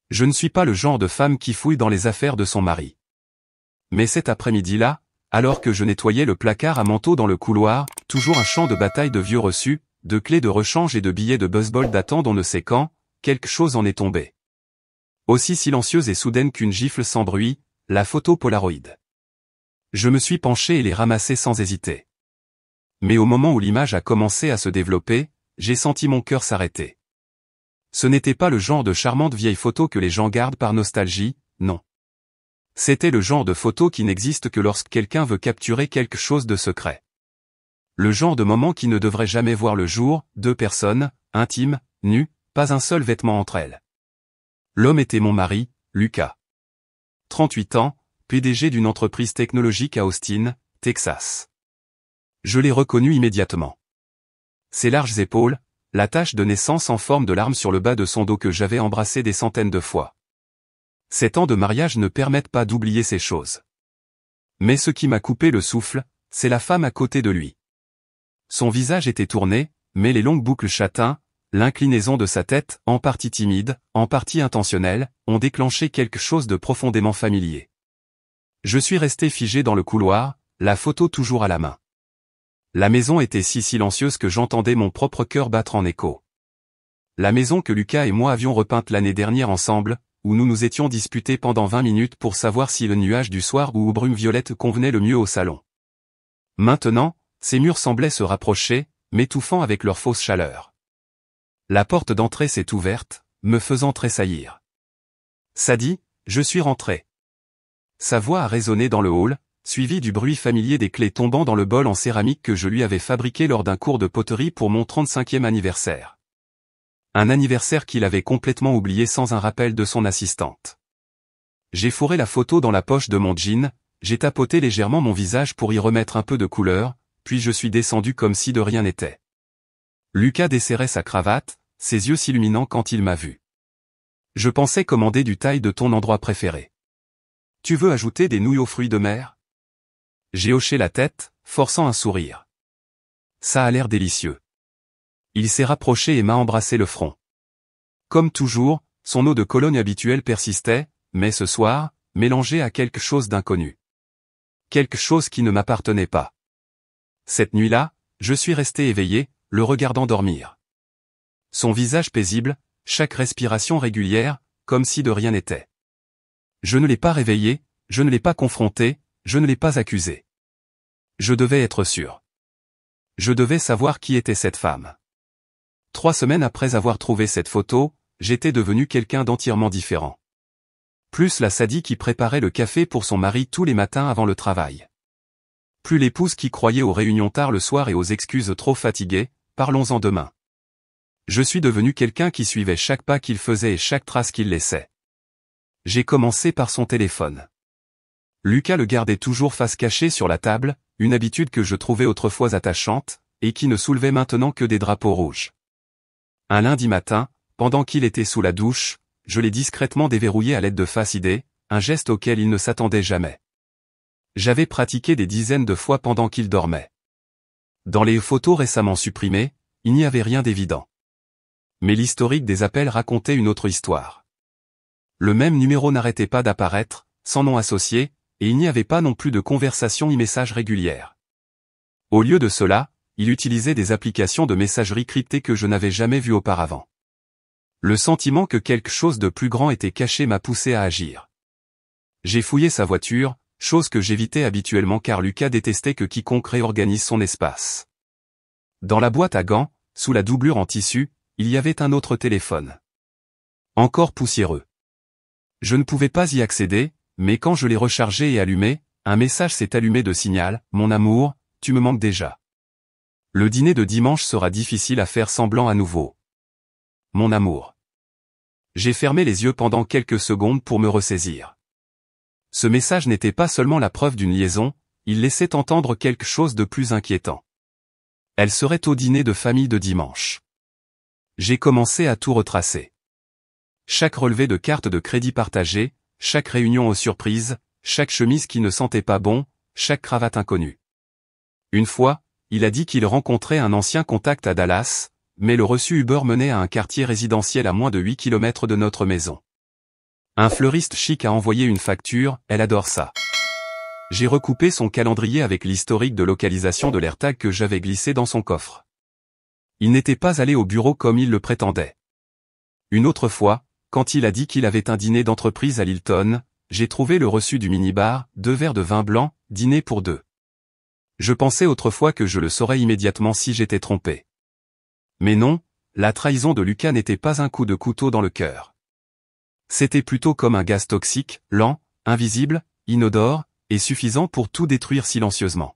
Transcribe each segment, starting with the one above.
Je ne suis pas le genre de femme qui fouille dans les affaires de son mari. Mais cet après-midi-là, alors que je nettoyais le placard à manteaux dans le couloir, toujours un champ de bataille de vieux reçus, de clés de rechange et de billets de baseball datant d'on ne sait quand, quelque chose en est tombé. Aussi silencieuse et soudaine qu'une gifle sans bruit, la photo Polaroid. Je me suis penché et l'ai ramassée sans hésiter. Mais au moment où l'image a commencé à se développer, j'ai senti mon cœur s'arrêter. Ce n'était pas le genre de charmante vieille photo que les gens gardent par nostalgie, non. C'était le genre de photo qui n'existe que lorsque quelqu'un veut capturer quelque chose de secret. Le genre de moment qui ne devrait jamais voir le jour, deux personnes, intimes, nues, pas un seul vêtement entre elles. L'homme était mon mari, Lucas. 38 ans, PDG d'une entreprise technologique à Austin, Texas. Je l'ai reconnu immédiatement. Ses larges épaules, la tache de naissance en forme de larme sur le bas de son dos que j'avais embrassé des centaines de fois. 7 ans de mariage ne permettent pas d'oublier ces choses. Mais ce qui m'a coupé le souffle, c'est la femme à côté de lui. Son visage était tourné, mais les longues boucles châtains, l'inclinaison de sa tête, en partie timide, en partie intentionnelle, ont déclenché quelque chose de profondément familier. Je suis resté figé dans le couloir, la photo toujours à la main. La maison était si silencieuse que j'entendais mon propre cœur battre en écho. La maison que Lucas et moi avions repeinte l'année dernière ensemble, où nous nous étions disputés pendant 20 minutes pour savoir si le nuage du soir ou brume violette convenait le mieux au salon. Maintenant, ces murs semblaient se rapprocher, m'étouffant avec leur fausse chaleur. La porte d'entrée s'est ouverte, me faisant tressaillir. Sadie, je suis rentré. Sa voix a résonné dans le hall, suivi du bruit familier des clés tombant dans le bol en céramique que je lui avais fabriqué lors d'un cours de poterie pour mon 35e anniversaire. Un anniversaire qu'il avait complètement oublié sans un rappel de son assistante. J'ai fourré la photo dans la poche de mon jean, j'ai tapoté légèrement mon visage pour y remettre un peu de couleur, puis je suis descendu comme si de rien n'était. Lucas desserrait sa cravate, ses yeux s'illuminant quand il m'a vu. Je pensais commander du thaï de ton endroit préféré. Tu veux ajouter des nouilles aux fruits de mer? J'ai hoché la tête, forçant un sourire. Ça a l'air délicieux. Il s'est rapproché et m'a embrassé le front. Comme toujours, son eau de Cologne habituelle persistait, mais ce soir, mélangé à quelque chose d'inconnu. Quelque chose qui ne m'appartenait pas. Cette nuit-là, je suis resté éveillé, le regardant dormir. Son visage paisible, chaque respiration régulière, comme si de rien n'était. Je ne l'ai pas réveillé, je ne l'ai pas confronté, je ne l'ai pas accusé. Je devais être sûr. Je devais savoir qui était cette femme. 3 semaines après avoir trouvé cette photo, j'étais devenu quelqu'un d'entièrement différent. Plus la Sadie qui préparait le café pour son mari tous les matins avant le travail. Plus l'épouse qui croyait aux réunions tard le soir et aux excuses trop fatiguées, parlons-en demain. Je suis devenu quelqu'un qui suivait chaque pas qu'il faisait et chaque trace qu'il laissait. J'ai commencé par son téléphone. Lucas le gardait toujours face cachée sur la table, une habitude que je trouvais autrefois attachante, et qui ne soulevait maintenant que des drapeaux rouges. Un lundi matin, pendant qu'il était sous la douche, je l'ai discrètement déverrouillé à l'aide de Face ID, un geste auquel il ne s'attendait jamais. J'avais pratiqué des dizaines de fois pendant qu'il dormait. Dans les photos récemment supprimées, il n'y avait rien d'évident. Mais l'historique des appels racontait une autre histoire. Le même numéro n'arrêtait pas d'apparaître, sans nom associé, et il n'y avait pas non plus de conversation ni messages régulières. Au lieu de cela, il utilisait des applications de messagerie cryptées que je n'avais jamais vues auparavant. Le sentiment que quelque chose de plus grand était caché m'a poussé à agir. J'ai fouillé sa voiture, chose que j'évitais habituellement car Lucas détestait que quiconque réorganise son espace. Dans la boîte à gants, sous la doublure en tissu, il y avait un autre téléphone. Encore poussiéreux. Je ne pouvais pas y accéder, mais quand je l'ai rechargé et allumé, un message s'est allumé de signal, « Mon amour, tu me manques déjà. Le dîner de dimanche sera difficile à faire semblant à nouveau. Mon amour. » J'ai fermé les yeux pendant quelques secondes pour me ressaisir. Ce message n'était pas seulement la preuve d'une liaison, il laissait entendre quelque chose de plus inquiétant. Elle serait au dîner de famille de dimanche. J'ai commencé à tout retracer. Chaque relevé de carte de crédit partagée, chaque réunion aux surprises, chaque chemise qui ne sentait pas bon, chaque cravate inconnue. Une fois, il a dit qu'il rencontrait un ancien contact à Dallas, mais le reçu Uber menait à un quartier résidentiel à moins de 8 km de notre maison. Un fleuriste chic a envoyé une facture, elle adore ça. J'ai recoupé son calendrier avec l'historique de localisation de l'AirTag que j'avais glissé dans son coffre. Il n'était pas allé au bureau comme il le prétendait. Une autre fois, quand il a dit qu'il avait un dîner d'entreprise à Lilton, j'ai trouvé le reçu du minibar, 2 verres de vin blanc, dîner pour 2. Je pensais autrefois que je le saurais immédiatement si j'étais trompé. Mais non, la trahison de Lucas n'était pas un coup de couteau dans le cœur. C'était plutôt comme un gaz toxique, lent, invisible, inodore, et suffisant pour tout détruire silencieusement.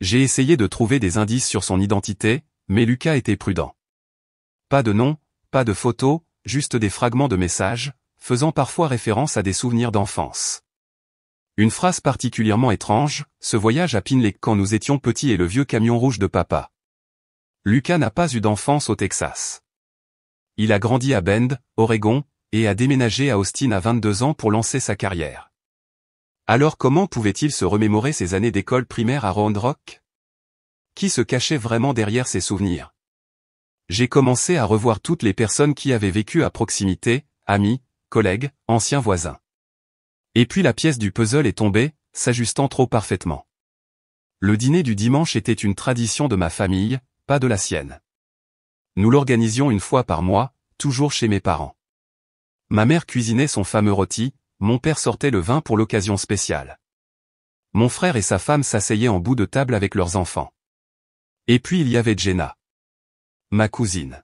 J'ai essayé de trouver des indices sur son identité, mais Lucas était prudent. Pas de nom, pas de photos, juste des fragments de messages, faisant parfois référence à des souvenirs d'enfance. Une phrase particulièrement étrange, ce voyage à Pine Lake quand nous étions petits et le vieux camion rouge de papa. Lucas n'a pas eu d'enfance au Texas. Il a grandi à Bend, Oregon, et a déménagé à Austin à 22 ans pour lancer sa carrière. Alors comment pouvait-il se remémorer ses années d'école primaire à Round Rock? Qui se cachait vraiment derrière ses souvenirs? J'ai commencé à revoir toutes les personnes qui avaient vécu à proximité, amis, collègues, anciens voisins. Et puis la pièce du puzzle est tombée, s'ajustant trop parfaitement. Le dîner du dimanche était une tradition de ma famille, pas de la sienne. Nous l'organisions une fois par mois, toujours chez mes parents. Ma mère cuisinait son fameux rôti, mon père sortait le vin pour l'occasion spéciale. Mon frère et sa femme s'asseyaient en bout de table avec leurs enfants. Et puis il y avait Jenna. Ma cousine.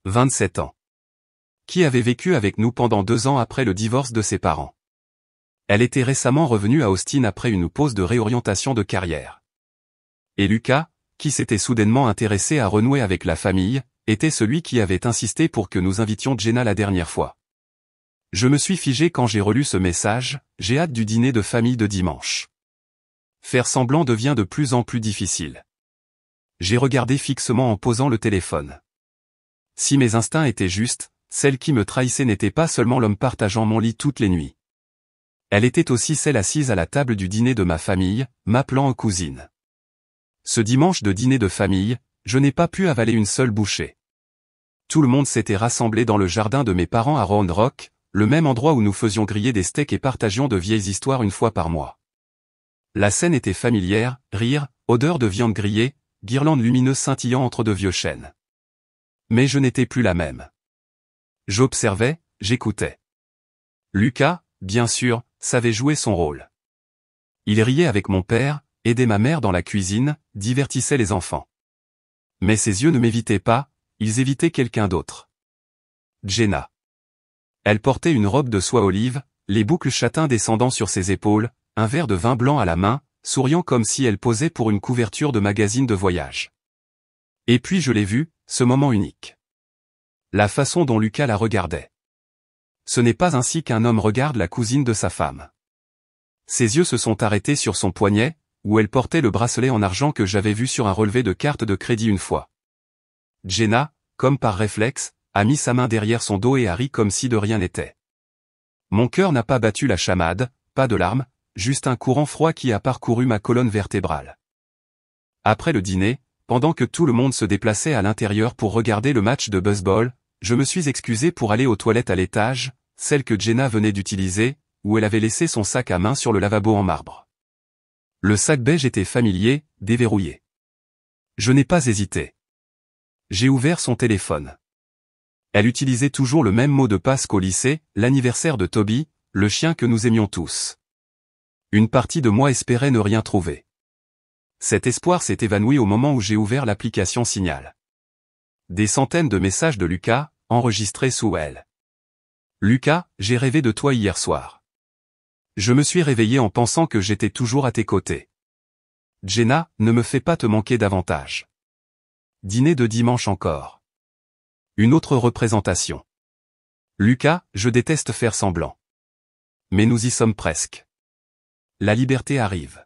27 ans. Qui avait vécu avec nous pendant 2 ans après le divorce de ses parents. Elle était récemment revenue à Austin après une pause de réorientation de carrière. Et Lucas, qui s'était soudainement intéressé à renouer avec la famille, était celui qui avait insisté pour que nous invitions Jenna la dernière fois. Je me suis figé quand j'ai relu ce message, j'ai hâte du dîner de famille de dimanche. Faire semblant devient de plus en plus difficile. J'ai regardé fixement en posant le téléphone. Si mes instincts étaient justes, celle qui me trahissait n'était pas seulement l'homme partageant mon lit toutes les nuits. Elle était aussi celle assise à la table du dîner de ma famille, m'appelant en cousine. Ce dimanche de dîner de famille, je n'ai pas pu avaler une seule bouchée. Tout le monde s'était rassemblé dans le jardin de mes parents à Round Rock, le même endroit où nous faisions griller des steaks et partagions de vieilles histoires une fois par mois. La scène était familière, rire, odeur de viande grillée, guirlandes lumineuses scintillant entre de vieux chênes. Mais je n'étais plus la même. J'observais, j'écoutais. Lucas, bien sûr, savait jouer son rôle. Il riait avec mon père, aidait ma mère dans la cuisine, divertissait les enfants. Mais ses yeux ne m'évitaient pas, ils évitaient quelqu'un d'autre. Jenna. Elle portait une robe de soie olive, les boucles châtains descendant sur ses épaules, un verre de vin blanc à la main, souriant comme si elle posait pour une couverture de magazine de voyage. Et puis je l'ai vu, ce moment unique. La façon dont Lucas la regardait. Ce n'est pas ainsi qu'un homme regarde la cousine de sa femme. Ses yeux se sont arrêtés sur son poignet, où elle portait le bracelet en argent que j'avais vu sur un relevé de carte de crédit une fois. Jenna, comme par réflexe, a mis sa main derrière son dos et a ri comme si de rien n'était. Mon cœur n'a pas battu la chamade, pas de larmes, juste un courant froid qui a parcouru ma colonne vertébrale. Après le dîner, pendant que tout le monde se déplaçait à l'intérieur pour regarder le match de baseball, je me suis excusé pour aller aux toilettes à l'étage, celle que Jenna venait d'utiliser, où elle avait laissé son sac à main sur le lavabo en marbre. Le sac beige était familier, déverrouillé. Je n'ai pas hésité. J'ai ouvert son téléphone. Elle utilisait toujours le même mot de passe qu'au lycée, l'anniversaire de Toby, le chien que nous aimions tous. Une partie de moi espérait ne rien trouver. Cet espoir s'est évanoui au moment où j'ai ouvert l'application Signal. Des centaines de messages de Lucas, enregistrés sous elle. Lucas, j'ai rêvé de toi hier soir. Je me suis réveillé en pensant que j'étais toujours à tes côtés. Jenna, ne me fais pas te manquer davantage. Dîner de dimanche encore. Une autre représentation. Lucas, je déteste faire semblant. Mais nous y sommes presque. La liberté arrive.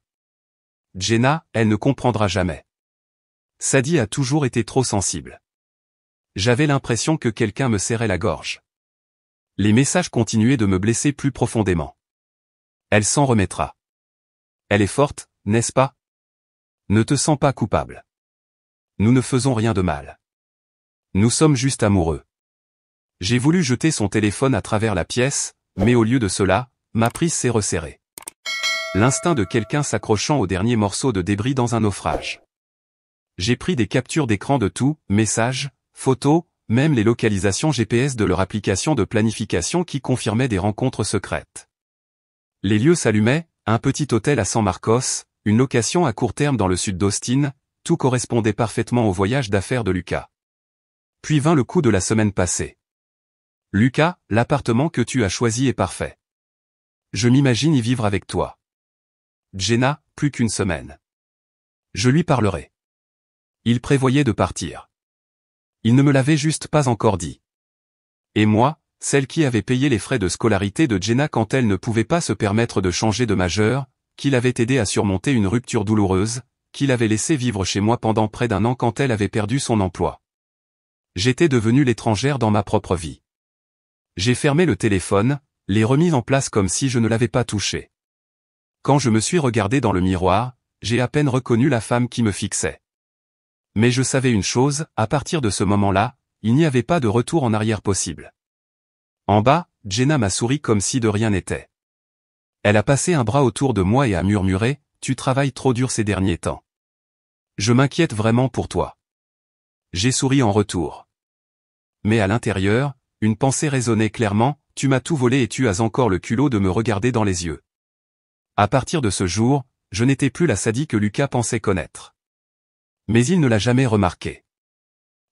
Jenna, elle ne comprendra jamais. Sadie a toujours été trop sensible. J'avais l'impression que quelqu'un me serrait la gorge. Les messages continuaient de me blesser plus profondément. Elle s'en remettra. Elle est forte, n'est-ce pas? Ne te sens pas coupable. Nous ne faisons rien de mal. Nous sommes juste amoureux. J'ai voulu jeter son téléphone à travers la pièce, mais au lieu de cela, ma prise s'est resserrée. L'instinct de quelqu'un s'accrochant au dernier morceau de débris dans un naufrage. J'ai pris des captures d'écran de tout, messages, photos, même les localisations GPS de leur application de planification qui confirmaient des rencontres secrètes. Les lieux s'allumaient, un petit hôtel à San Marcos, une location à court terme dans le sud d'Austin, tout correspondait parfaitement au voyage d'affaires de Lucas. Puis vint le coup de la semaine passée. Lucas, l'appartement que tu as choisi est parfait. Je m'imagine y vivre avec toi. Jenna, plus qu'une semaine. Je lui parlerai. Il prévoyait de partir. Il ne me l'avait juste pas encore dit. Et moi, celle qui avait payé les frais de scolarité de Jenna quand elle ne pouvait pas se permettre de changer de majeur, qui l'avait aidé à surmonter une rupture douloureuse, qui l'avait laissé vivre chez moi pendant près d'1 an quand elle avait perdu son emploi. J'étais devenue l'étrangère dans ma propre vie. J'ai fermé le téléphone, l'ai remis en place comme si je ne l'avais pas touché. Quand je me suis regardé dans le miroir, j'ai à peine reconnu la femme qui me fixait. Mais je savais une chose, à partir de ce moment-là, il n'y avait pas de retour en arrière possible. En bas, Jenna m'a souri comme si de rien n'était. Elle a passé un bras autour de moi et a murmuré, « Tu travailles trop dur ces derniers temps. Je m'inquiète vraiment pour toi. » J'ai souri en retour. Mais à l'intérieur, une pensée résonnait clairement, « Tu m'as tout volé et tu as encore le culot de me regarder dans les yeux. » À partir de ce jour, je n'étais plus la Sadie que Lucas pensait connaître. Mais il ne l'a jamais remarqué.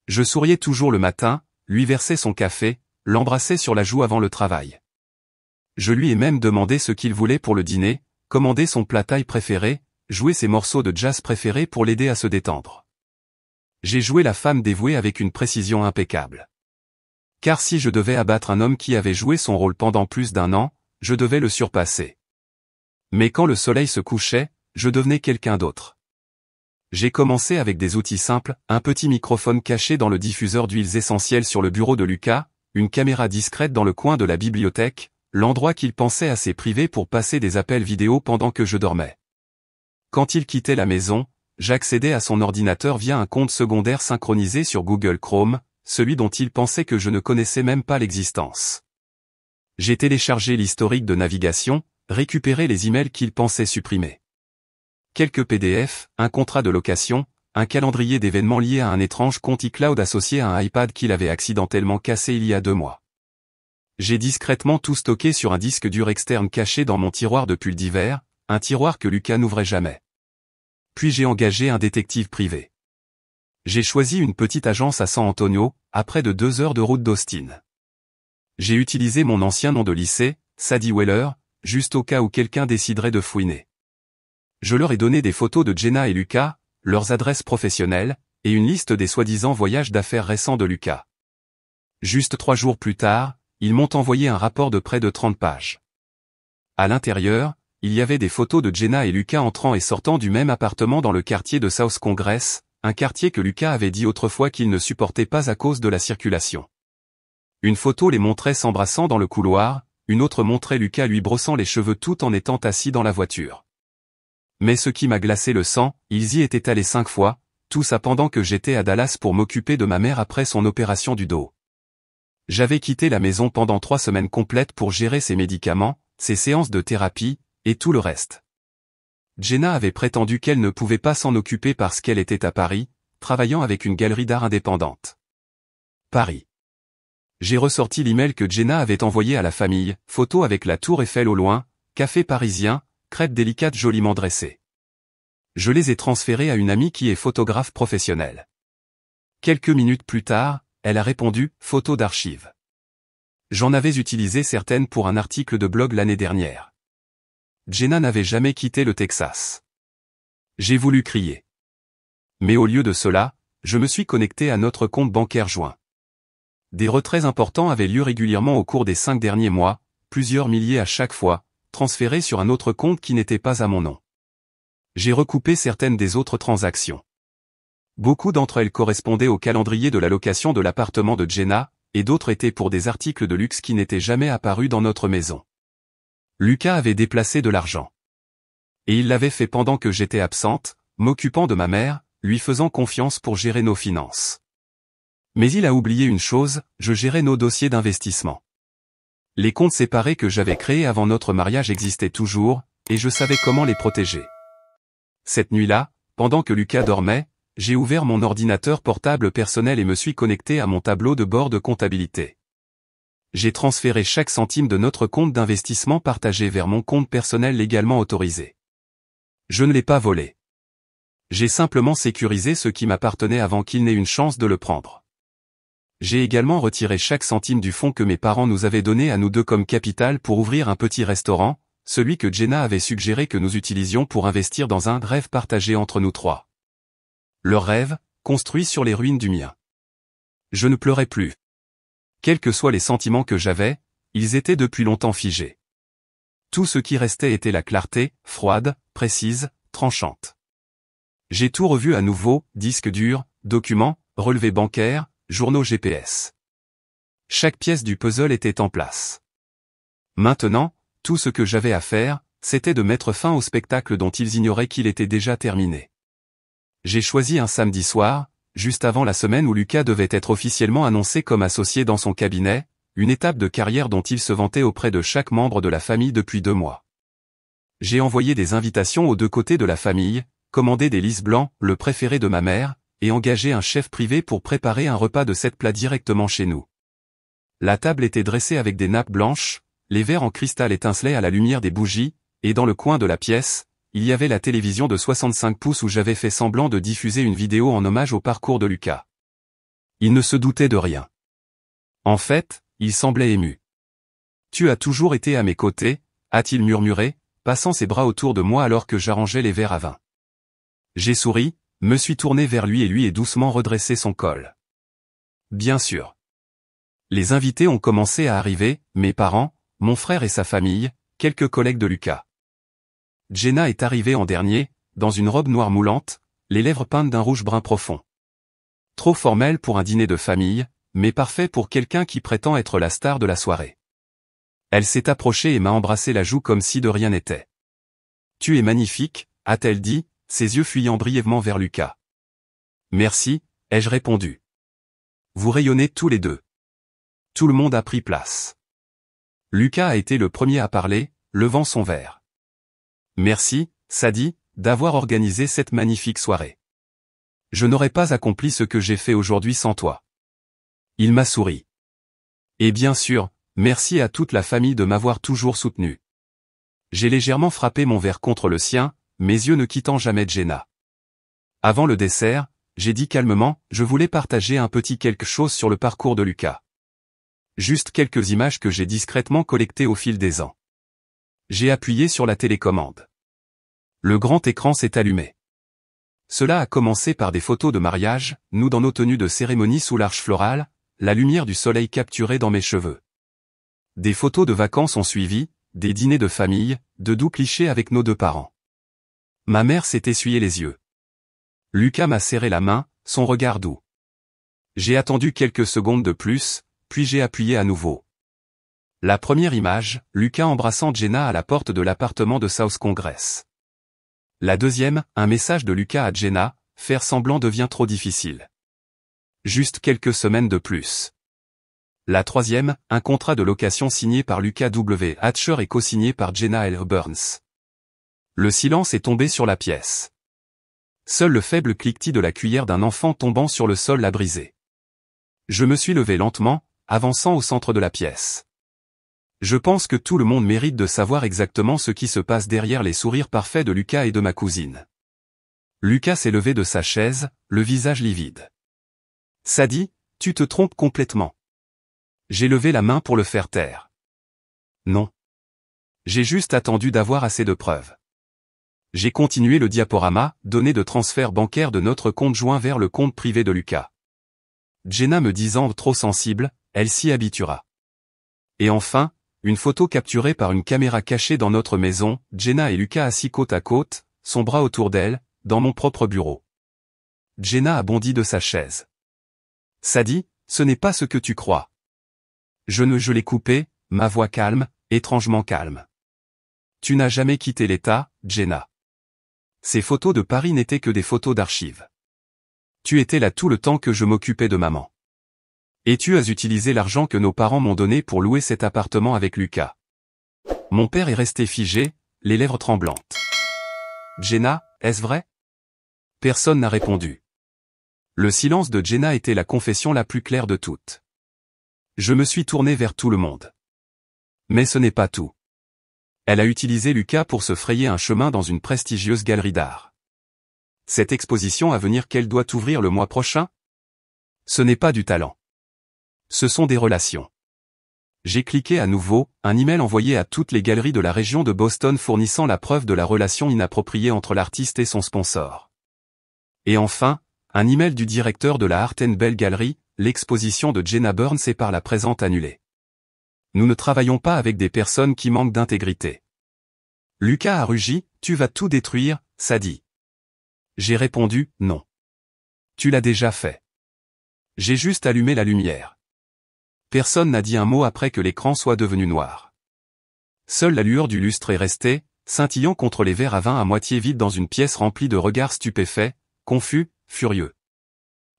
Je souriais toujours le matin, lui versais son café, l'embrassais sur la joue avant le travail. Je lui ai même demandé ce qu'il voulait pour le dîner, commandé son plat thaï préféré, joué ses morceaux de jazz préférés pour l'aider à se détendre. J'ai joué la femme dévouée avec une précision impeccable. Car si je devais abattre un homme qui avait joué son rôle pendant plus d'1 an, je devais le surpasser. Mais quand le soleil se couchait, je devenais quelqu'un d'autre. J'ai commencé avec des outils simples, un petit microphone caché dans le diffuseur d'huiles essentielles sur le bureau de Lucas, une caméra discrète dans le coin de la bibliothèque, l'endroit qu'il pensait assez privé pour passer des appels vidéo pendant que je dormais. Quand il quittait la maison, j'accédais à son ordinateur via un compte secondaire synchronisé sur Google Chrome, celui dont il pensait que je ne connaissais même pas l'existence. J'ai téléchargé l'historique de navigation, récupéré les emails qu'il pensait supprimer. Quelques PDF, un contrat de location, un calendrier d'événements liés à un étrange compte iCloud associé à un iPad qu'il avait accidentellement cassé il y a 2 mois. J'ai discrètement tout stocké sur un disque dur externe caché dans mon tiroir de pull d'hiver, un tiroir que Lucas n'ouvrait jamais. Puis j'ai engagé un détective privé. J'ai choisi une petite agence à San Antonio, à près de 2 heures de route d'Austin. J'ai utilisé mon ancien nom de lycée, Sadie Weller, juste au cas où quelqu'un déciderait de fouiner. Je leur ai donné des photos de Jenna et Lucas, leurs adresses professionnelles, et une liste des soi-disant voyages d'affaires récents de Lucas. Juste 3 jours plus tard, ils m'ont envoyé un rapport de près de 30 pages. À l'intérieur, il y avait des photos de Jenna et Lucas entrant et sortant du même appartement dans le quartier de South Congress, un quartier que Lucas avait dit autrefois qu'il ne supportait pas à cause de la circulation. Une photo les montrait s'embrassant dans le couloir, une autre montrait Lucas lui brossant les cheveux tout en étant assis dans la voiture. Mais ce qui m'a glacé le sang, ils y étaient allés 5 fois, tout ça pendant que j'étais à Dallas pour m'occuper de ma mère après son opération du dos. J'avais quitté la maison pendant 3 semaines complètes pour gérer ses médicaments, ses séances de thérapie, et tout le reste. Jenna avait prétendu qu'elle ne pouvait pas s'en occuper parce qu'elle était à Paris, travaillant avec une galerie d'art indépendante. Paris. J'ai ressorti l'email que Jenna avait envoyé à la famille, photo avec la tour Eiffel au loin, café parisien, crêpes délicates joliment dressées. Je les ai transférées à une amie qui est photographe professionnelle. Quelques minutes plus tard, elle a répondu « photo d'archives ». J'en avais utilisé certaines pour un article de blog l'année dernière. Jenna n'avait jamais quitté le Texas. J'ai voulu crier. Mais au lieu de cela, je me suis connecté à notre compte bancaire joint. Des retraits importants avaient lieu régulièrement au cours des 5 derniers mois, plusieurs milliers à chaque fois, transférés sur un autre compte qui n'était pas à mon nom. J'ai recoupé certaines des autres transactions. Beaucoup d'entre elles correspondaient au calendrier de la location de l'appartement de Jenna, et d'autres étaient pour des articles de luxe qui n'étaient jamais apparus dans notre maison. Lucas avait déplacé de l'argent. Et il l'avait fait pendant que j'étais absente, m'occupant de ma mère, lui faisant confiance pour gérer nos finances. Mais il a oublié une chose, je gérais nos dossiers d'investissement. Les comptes séparés que j'avais créés avant notre mariage existaient toujours, et je savais comment les protéger. Cette nuit-là, pendant que Lucas dormait, j'ai ouvert mon ordinateur portable personnel et me suis connecté à mon tableau de bord de comptabilité. J'ai transféré chaque centime de notre compte d'investissement partagé vers mon compte personnel légalement autorisé. Je ne l'ai pas volé. J'ai simplement sécurisé ce qui m'appartenait avant qu'il n'ait une chance de le prendre. J'ai également retiré chaque centime du fonds que mes parents nous avaient donné à nous deux comme capital pour ouvrir un petit restaurant, celui que Jenna avait suggéré que nous utilisions pour investir dans un rêve partagé entre nous trois. Leur rêve, construit sur les ruines du mien. Je ne pleurais plus. Quels que soient les sentiments que j'avais, ils étaient depuis longtemps figés. Tout ce qui restait était la clarté, froide, précise, tranchante. J'ai tout revu à nouveau, disques durs, documents, relevés bancaires, journaux GPS. Chaque pièce du puzzle était en place. Maintenant, tout ce que j'avais à faire, c'était de mettre fin au spectacle dont ils ignoraient qu'il était déjà terminé. J'ai choisi un samedi soir, juste avant la semaine où Lucas devait être officiellement annoncé comme associé dans son cabinet, une étape de carrière dont il se vantait auprès de chaque membre de la famille depuis 2 mois. J'ai envoyé des invitations aux deux côtés de la famille, commandé des lys blancs, le préféré de ma mère, et engagé un chef privé pour préparer un repas de 7 plats directement chez nous. La table était dressée avec des nappes blanches, les verres en cristal étincelaient à la lumière des bougies, et dans le coin de la pièce, il y avait la télévision de 65 pouces où j'avais fait semblant de diffuser une vidéo en hommage au parcours de Lucas. Il ne se doutait de rien. En fait, il semblait ému. « Tu as toujours été à mes côtés », a-t-il murmuré, passant ses bras autour de moi alors que j'arrangeais les verres à vin. J'ai souri, me suis tourné vers lui et lui ai doucement redressé son col. Bien sûr. Les invités ont commencé à arriver, mes parents, mon frère et sa famille, quelques collègues de Lucas. Jenna est arrivée en dernier, dans une robe noire moulante, les lèvres peintes d'un rouge brun profond. Trop formelle pour un dîner de famille, mais parfait pour quelqu'un qui prétend être la star de la soirée. Elle s'est approchée et m'a embrassé la joue comme si de rien n'était. « Tu es magnifique », a-t-elle dit, ses yeux fuyant brièvement vers Lucas. « Merci », ai-je répondu. « Vous rayonnez tous les deux. » Tout le monde a pris place. Lucas a été le premier à parler, levant son verre. « Merci, Sadie, d'avoir organisé cette magnifique soirée. Je n'aurais pas accompli ce que j'ai fait aujourd'hui sans toi. » Il m'a souri. Et bien sûr, merci à toute la famille de m'avoir toujours soutenu. J'ai légèrement frappé mon verre contre le sien, mes yeux ne quittant jamais Jenna. Avant le dessert, j'ai dit calmement, je voulais partager un petit quelque chose sur le parcours de Lucas. Juste quelques images que j'ai discrètement collectées au fil des ans. J'ai appuyé sur la télécommande. Le grand écran s'est allumé. Cela a commencé par des photos de mariage, nous dans nos tenues de cérémonie sous l'arche florale, la lumière du soleil capturée dans mes cheveux. Des photos de vacances ont suivi, des dîners de famille, de doux clichés avec nos 2 parents. Ma mère s'est essuyé les yeux. Lucas m'a serré la main, son regard doux. J'ai attendu quelques secondes de plus, puis j'ai appuyé à nouveau. La première image, Lucas embrassant Jenna à la porte de l'appartement de South Congress. La deuxième, un message de Lucas à Jenna, faire semblant devient trop difficile. Juste quelques semaines de plus. La troisième, un contrat de location signé par Lucas W. Hatcher et co-signé par Jenna L. Burns. Le silence est tombé sur la pièce. Seul le faible cliquetis de la cuillère d'un enfant tombant sur le sol l'a brisé. Je me suis levé lentement, avançant au centre de la pièce. Je pense que tout le monde mérite de savoir exactement ce qui se passe derrière les sourires parfaits de Lucas et de ma cousine. Lucas s'est levé de sa chaise, le visage livide. « Sadie, tu te trompes complètement. » J'ai levé la main pour le faire taire. Non. J'ai juste attendu d'avoir assez de preuves. J'ai continué le diaporama, données de transfert bancaire de notre compte joint vers le compte privé de Lucas. Jenna me disant trop sensible, elle s'y habituera. Et enfin, une photo capturée par une caméra cachée dans notre maison, Jenna et Lucas assis côte à côte, son bras autour d'elle, dans mon propre bureau. Jenna a bondi de sa chaise. « Sadie, ce n'est pas ce que tu crois. » Je l'ai coupé, ma voix calme, étrangement calme. « Tu n'as jamais quitté l'État, Jenna. Ces photos de Paris n'étaient que des photos d'archives. Tu étais là tout le temps que je m'occupais de maman. Et tu as utilisé l'argent que nos parents m'ont donné pour louer cet appartement avec Lucas. Mon père est resté figé, les lèvres tremblantes. Jenna, est-ce vrai? Personne n'a répondu. Le silence de Jenna était la confession la plus claire de toutes. Je me suis tourné vers tout le monde. Mais ce n'est pas tout. Elle a utilisé Lucas pour se frayer un chemin dans une prestigieuse galerie d'art. Cette exposition à venir qu'elle doit ouvrir le mois prochain? Ce n'est pas du talent. Ce sont des relations. J'ai cliqué à nouveau, un email envoyé à toutes les galeries de la région de Boston fournissant la preuve de la relation inappropriée entre l'artiste et son sponsor. Et enfin, un email du directeur de la Art & Bell Gallery, l'exposition de Jenna Burns est par la présente annulée. Nous ne travaillons pas avec des personnes qui manquent d'intégrité. Lucas a rugi, tu vas tout détruire, Sadie. J'ai répondu, non. Tu l'as déjà fait. J'ai juste allumé la lumière. Personne n'a dit un mot après que l'écran soit devenu noir. Seule la lueur du lustre est restée, scintillant contre les verres à vin à moitié vides dans une pièce remplie de regards stupéfaits, confus, furieux.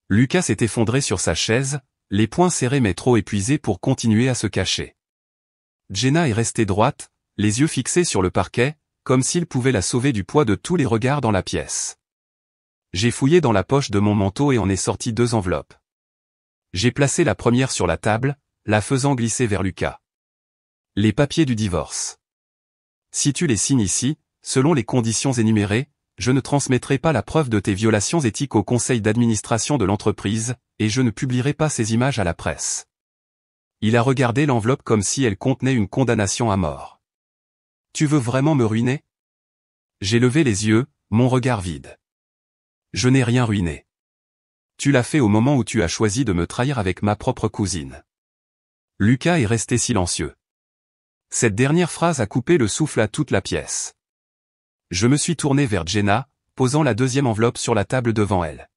Lucas s'est effondré sur sa chaise, les poings serrés mais trop épuisés pour continuer à se cacher. Jenna est restée droite, les yeux fixés sur le parquet, comme s'il pouvait la sauver du poids de tous les regards dans la pièce. J'ai fouillé dans la poche de mon manteau et en ai sorti 2 enveloppes. J'ai placé la première sur la table, la faisant glisser vers Lucas. Les papiers du divorce. Si tu les signes ici, selon les conditions énumérées, je ne transmettrai pas la preuve de tes violations éthiques au conseil d'administration de l'entreprise, et je ne publierai pas ces images à la presse. Il a regardé l'enveloppe comme si elle contenait une condamnation à mort. Tu veux vraiment me ruiner? J'ai levé les yeux, mon regard vide. Je n'ai rien ruiné. Tu l'as fait au moment où tu as choisi de me trahir avec ma propre cousine. Lucas est resté silencieux. Cette dernière phrase a coupé le souffle à toute la pièce. Je me suis tourné vers Jenna, posant la 2e enveloppe sur la table devant elle.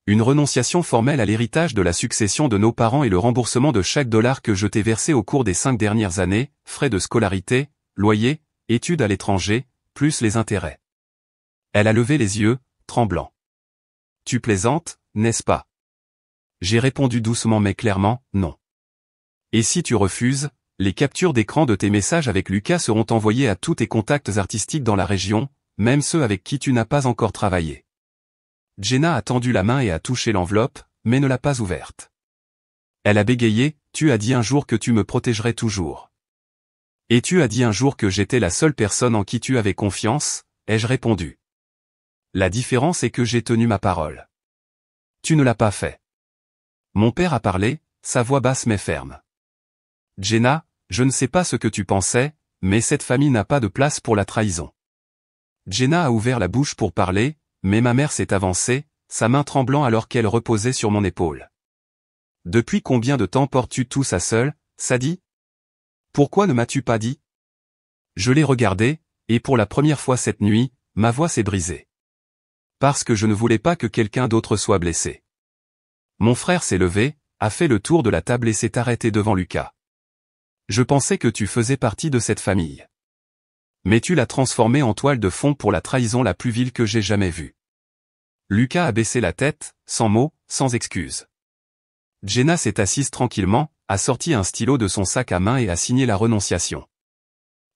Une renonciation formelle à l'héritage de la succession de nos parents et le remboursement de chaque dollar que je t'ai versé au cours des 5 dernières années, frais de scolarité, loyer, études à l'étranger, plus les intérêts. Elle a levé les yeux, tremblant. Tu plaisantes, n'est-ce pas? J'ai répondu doucement mais clairement, non. Et si tu refuses, les captures d'écran de tes messages avec Lucas seront envoyées à tous tes contacts artistiques dans la région, même ceux avec qui tu n'as pas encore travaillé. Jenna a tendu la main et a touché l'enveloppe, mais ne l'a pas ouverte. Elle a bégayé, tu as dit un jour que tu me protégerais toujours. Et tu as dit un jour que j'étais la seule personne en qui tu avais confiance, ai-je répondu. La différence est que j'ai tenu ma parole. Tu ne l'as pas fait. Mon père a parlé, sa voix basse mais ferme. Jenna, je ne sais pas ce que tu pensais, mais cette famille n'a pas de place pour la trahison. Jenna a ouvert la bouche pour parler, mais ma mère s'est avancée, sa main tremblant alors qu'elle reposait sur mon épaule. Depuis combien de temps portes-tu tout ça seule, Sadie? Pourquoi ne m'as-tu pas dit? Je l'ai regardée, et pour la première fois cette nuit, ma voix s'est brisée. Parce que je ne voulais pas que quelqu'un d'autre soit blessé. Mon frère s'est levé, a fait le tour de la table et s'est arrêté devant Lucas. Je pensais que tu faisais partie de cette famille. Mais tu l'as transformée en toile de fond pour la trahison la plus vile que j'ai jamais vue. Lucas a baissé la tête, sans mots, sans excuse. Jenna s'est assise tranquillement, a sorti un stylo de son sac à main et a signé la renonciation.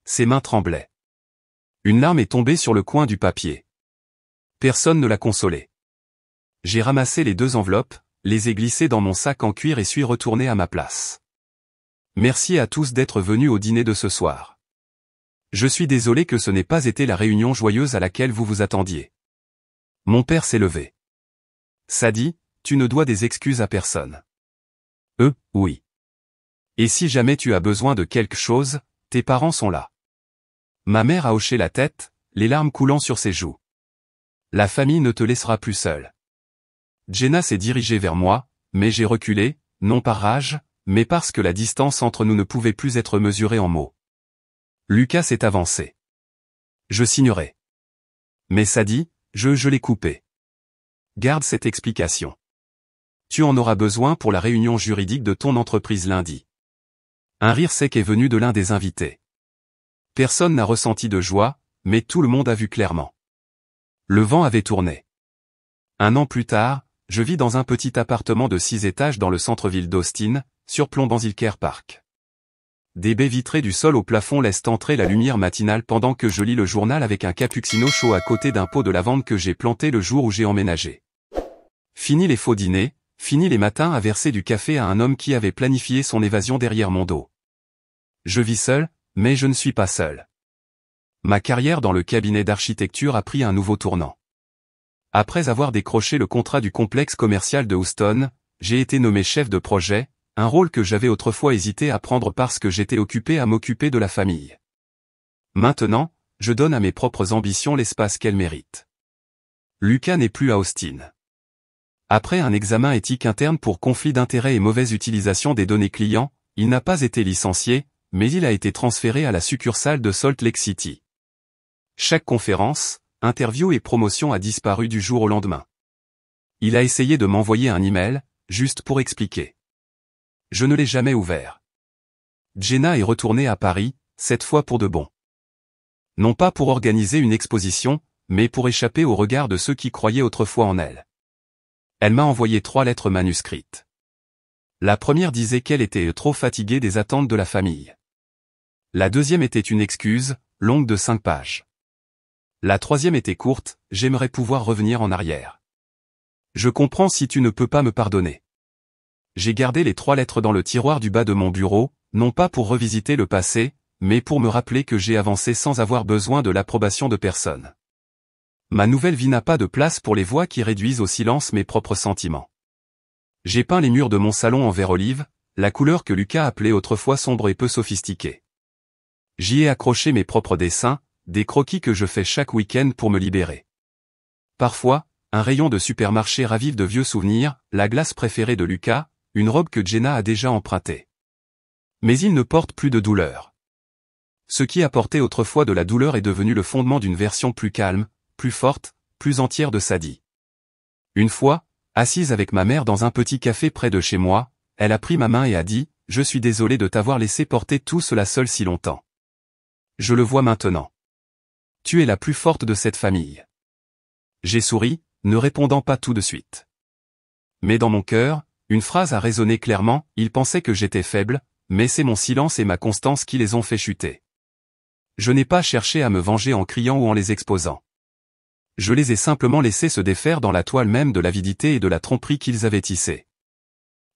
Ses mains tremblaient. Une larme est tombée sur le coin du papier. Personne ne l'a consolée. J'ai ramassé les 2 enveloppes, les ai glissées dans mon sac en cuir et suis retourné à ma place. Merci à tous d'être venus au dîner de ce soir. Je suis désolé que ce n'ait pas été la réunion joyeuse à laquelle vous vous attendiez. Mon père s'est levé. Sadie, tu ne dois des excuses à personne. Oui. Et si jamais tu as besoin de quelque chose, tes parents sont là. Ma mère a hoché la tête, les larmes coulant sur ses joues. La famille ne te laissera plus seule. Jenna s'est dirigée vers moi, mais j'ai reculé, non par rage, mais parce que la distance entre nous ne pouvait plus être mesurée en mots. Lucas s'est avancé. Je signerai. Mais Sadie, je l'ai coupé. Garde cette explication. Tu en auras besoin pour la réunion juridique de ton entreprise lundi. Un rire sec est venu de l'un des invités. Personne n'a ressenti de joie, mais tout le monde a vu clairement. Le vent avait tourné. 1 an plus tard, je vis dans un petit appartement de 6 étages dans le centre-ville d'Austin, surplombant Zilker Park. Des baies vitrées du sol au plafond laissent entrer la lumière matinale pendant que je lis le journal avec un cappuccino chaud à côté d'un pot de lavande que j'ai planté le jour où j'ai emménagé. Fini les faux dîners, fini les matins à verser du café à un homme qui avait planifié son évasion derrière mon dos. Je vis seul, mais je ne suis pas seul. Ma carrière dans le cabinet d'architecture a pris un nouveau tournant. Après avoir décroché le contrat du complexe commercial de Houston, j'ai été nommé chef de projet, un rôle que j'avais autrefois hésité à prendre parce que j'étais occupé à m'occuper de la famille. Maintenant, je donne à mes propres ambitions l'espace qu'elles méritent. Lucas n'est plus à Austin. Après un examen éthique interne pour conflit d'intérêts et mauvaise utilisation des données clients, il n'a pas été licencié, mais il a été transféré à la succursale de Salt Lake City. Chaque conférence, interview et promotion a disparu du jour au lendemain. Il a essayé de m'envoyer un email, juste pour expliquer. Je ne l'ai jamais ouvert. Jenna est retournée à Paris, cette fois pour de bon. Non pas pour organiser une exposition, mais pour échapper au regard de ceux qui croyaient autrefois en elle. Elle m'a envoyé 3 lettres manuscrites. La première disait qu'elle était trop fatiguée des attentes de la famille. La deuxième était une excuse, longue de 5 pages. La troisième était courte, j'aimerais pouvoir revenir en arrière. Je comprends si tu ne peux pas me pardonner. J'ai gardé les 3 lettres dans le tiroir du bas de mon bureau, non pas pour revisiter le passé, mais pour me rappeler que j'ai avancé sans avoir besoin de l'approbation de personne. Ma nouvelle vie n'a pas de place pour les voix qui réduisent au silence mes propres sentiments. J'ai peint les murs de mon salon en vert olive, la couleur que Lucas appelait autrefois sombre et peu sophistiquée. J'y ai accroché mes propres dessins, des croquis que je fais chaque week-end pour me libérer. Parfois, un rayon de supermarché ravive de vieux souvenirs, la glace préférée de Lucas, une robe que Jenna a déjà empruntée. Mais il ne porte plus de douleur. Ce qui apportait autrefois de la douleur est devenu le fondement d'une version plus calme, plus forte, plus entière de Sadie. Une fois, assise avec ma mère dans un petit café près de chez moi, elle a pris ma main et a dit « Je suis désolée de t'avoir laissé porter tout cela seul si longtemps. Je le vois maintenant. Tu es la plus forte de cette famille. » J'ai souri, ne répondant pas tout de suite. Mais dans mon cœur, une phrase a résonné clairement, ils pensaient que j'étais faible, mais c'est mon silence et ma constance qui les ont fait chuter. Je n'ai pas cherché à me venger en criant ou en les exposant. Je les ai simplement laissés se défaire dans la toile même de l'avidité et de la tromperie qu'ils avaient tissée.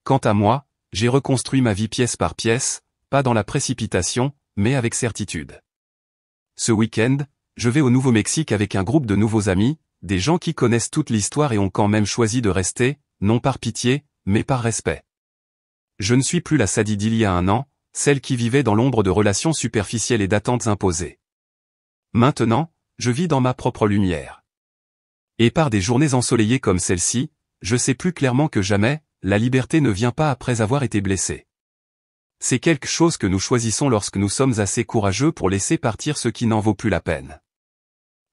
Quant à moi, j'ai reconstruit ma vie pièce par pièce, pas dans la précipitation, mais avec certitude. Ce week-end, je vais au Nouveau-Mexique avec un groupe de nouveaux amis, des gens qui connaissent toute l'histoire et ont quand même choisi de rester, non par pitié, mais par respect. Je ne suis plus la Sadie d'il y a un an, celle qui vivait dans l'ombre de relations superficielles et d'attentes imposées. Maintenant, je vis dans ma propre lumière. Et par des journées ensoleillées comme celle-ci, je sais plus clairement que jamais, la liberté ne vient pas après avoir été blessé. C'est quelque chose que nous choisissons lorsque nous sommes assez courageux pour laisser partir ce qui n'en vaut plus la peine.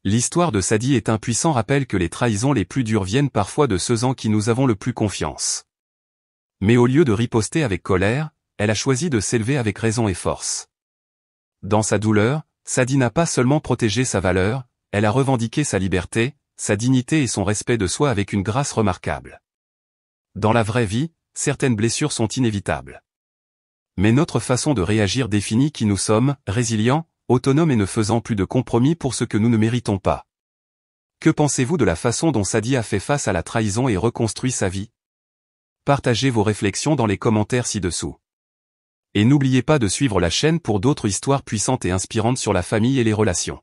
L'histoire de Sadie est un puissant rappel que les trahisons les plus dures viennent parfois de ceux en qui nous avons le plus confiance. Mais au lieu de riposter avec colère, elle a choisi de s'élever avec raison et force. Dans sa douleur, Sadie n'a pas seulement protégé sa valeur, elle a revendiqué sa liberté, sa dignité et son respect de soi avec une grâce remarquable. Dans la vraie vie, certaines blessures sont inévitables. Mais notre façon de réagir définit qui nous sommes, résilients, autonomes et ne faisant plus de compromis pour ce que nous ne méritons pas. Que pensez-vous de la façon dont Sadie a fait face à la trahison et reconstruit sa vie? Partagez vos réflexions dans les commentaires ci-dessous. Et n'oubliez pas de suivre la chaîne pour d'autres histoires puissantes et inspirantes sur la famille et les relations.